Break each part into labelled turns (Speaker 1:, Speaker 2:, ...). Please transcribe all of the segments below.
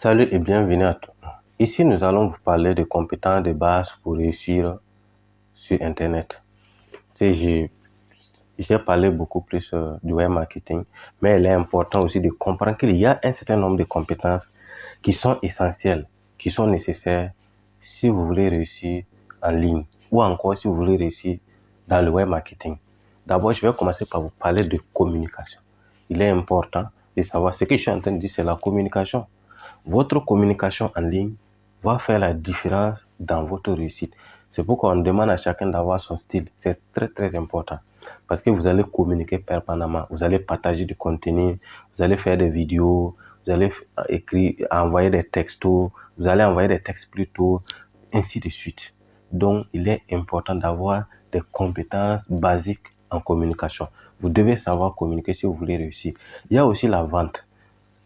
Speaker 1: Salut et bienvenue à tous. Ici, nous allons vous parler de compétences de base pour réussir sur Internet. J'ai parlé beaucoup plus du web marketing, mais il est important aussi de comprendre qu'il y a un certain nombre de compétences qui sont essentielles, qui sont nécessaires si vous voulez réussir en ligne ou encore si vous voulez réussir dans le web marketing. D'abord, je vais commencer par vous parler de communication. Il est important de savoir ce que je suis en train de dire, c'est la communication. Votre communication en ligne va faire la différence dans votre réussite. C'est pourquoi on demande à chacun d'avoir son style. C'est très très important. Parce que vous allez communiquer permanemment. Vous allez partager du contenu. Vous allez faire des vidéos. Vous allez envoyer des textos. Vous allez envoyer des textes plutôt. Ainsi de suite. Donc, il est important d'avoir des compétences basiques en communication. Vous devez savoir communiquer si vous voulez réussir. Il y a aussi la vente.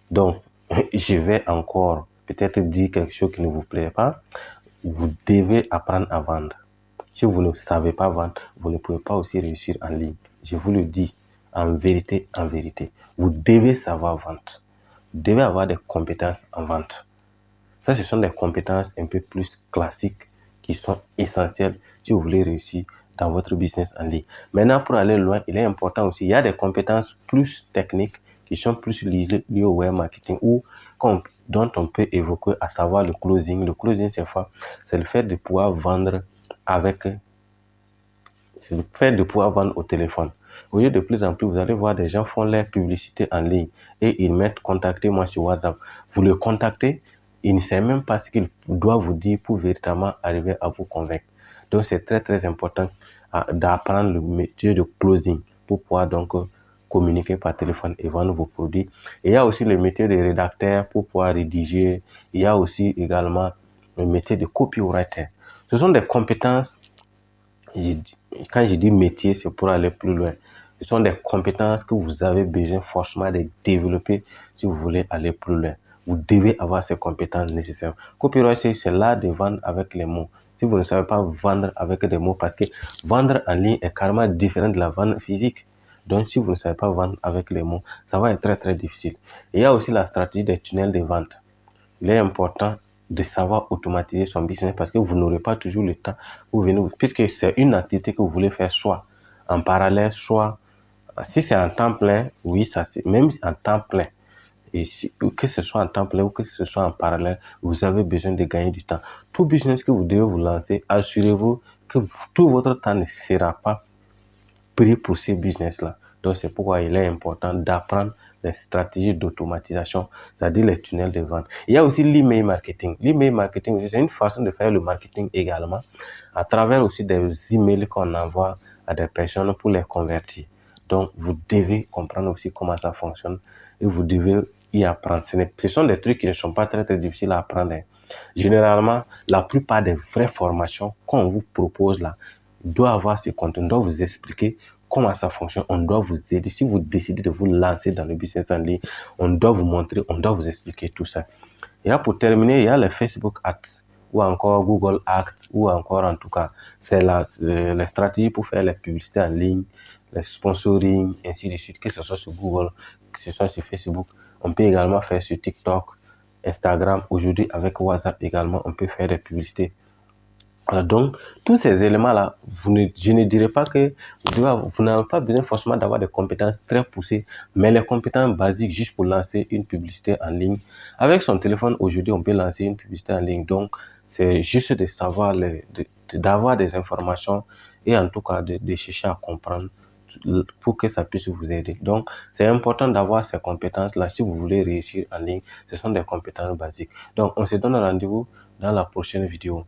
Speaker 1: Donc, je vais encore peut-être dire quelque chose qui ne vous plaît pas. Vous devez apprendre à vendre. Si vous ne savez pas vendre, vous ne pouvez pas aussi réussir en ligne. Je vous le dis en vérité, en vérité. Vous devez savoir vendre. Vous devez avoir des compétences en vente. Ça, ce sont des compétences un peu plus classiques qui sont essentielles si vous voulez réussir dans votre business en ligne. Maintenant, pour aller loin, il est important aussi, il y a des compétences plus techniques qui sont plus liées au web marketing ou dont on peut évoquer, à savoir le closing. Le closing, c'est le fait de pouvoir vendre c'est le fait de pouvoir vendre au téléphone. Au lieu de plus en plus, vous allez voir des gens font leur publicité en ligne et ils mettent contactez-moi sur WhatsApp. Vous le contactez, il ne sait même pas ce qu'il doit vous dire pour véritablement arriver à vous convaincre. Donc c'est très très important d'apprendre le métier de closing pour pouvoir donc communiquer par téléphone et vendre vos produits. Et il y a aussi le métier de rédacteur pour pouvoir rédiger. Il y a aussi également le métier de copywriter. Ce sont des compétences, quand je dis métier, c'est pour aller plus loin. Ce sont des compétences que vous avez besoin forcément de développer si vous voulez aller plus loin. Vous devez avoir ces compétences nécessaires. Copywriter, c'est l'art de vendre avec les mots. Si vous ne savez pas vendre avec des mots, parce que vendre en ligne est carrément différent de la vente physique. Donc, si vous ne savez pas vendre avec les mots, ça va être très très difficile. Et il y a aussi la stratégie des tunnels de vente. Il est important de savoir automatiser son business parce que vous n'aurez pas toujours le temps pour venir, puisque c'est une activité que vous voulez faire soit en parallèle, soit si c'est en temps plein, oui, ça c'est même en temps plein. Et que ce soit en temps plein ou que ce soit en parallèle, vous avez besoin de gagner du temps. Tout business que vous devez vous lancer, assurez-vous que tout votre temps ne sera pas pris pour ces business-là. Donc, c'est pourquoi il est important d'apprendre les stratégies d'automatisation, c'est-à-dire les tunnels de vente. Il y a aussi l'email marketing. L'email marketing, c'est une façon de faire le marketing également, à travers aussi des emails qu'on envoie à des personnes pour les convertir. Donc, vous devez comprendre aussi comment ça fonctionne et vous devez y apprendre. Ce sont des trucs qui ne sont pas très, très difficiles à apprendre. Généralement, la plupart des vraies formations qu'on vous propose là, doit avoir ce contenu, on doit vous expliquer comment ça fonctionne, on doit vous aider. Si vous décidez de vous lancer dans le business en ligne, on doit vous montrer, on doit vous expliquer tout ça. Et là, pour terminer, il y a les Facebook Ads ou encore Google Ads ou encore en tout cas, c'est les stratégies pour faire les publicités en ligne, les sponsoring, ainsi de suite, que ce soit sur Google, que ce soit sur Facebook. On peut également faire sur TikTok, Instagram. Aujourd'hui, avec WhatsApp également, on peut faire des publicités. Donc, tous ces éléments-là, je ne dirais pas que vous n'avez pas besoin forcément d'avoir des compétences très poussées, mais les compétences basiques juste pour lancer une publicité en ligne. Avec son téléphone, aujourd'hui, on peut lancer une publicité en ligne. Donc, c'est juste de savoir, d'avoir des informations et en tout cas de chercher à comprendre pour que ça puisse vous aider. Donc, c'est important d'avoir ces compétences-là si vous voulez réussir en ligne. Ce sont des compétences basiques. Donc, on se donne rendez-vous dans la prochaine vidéo.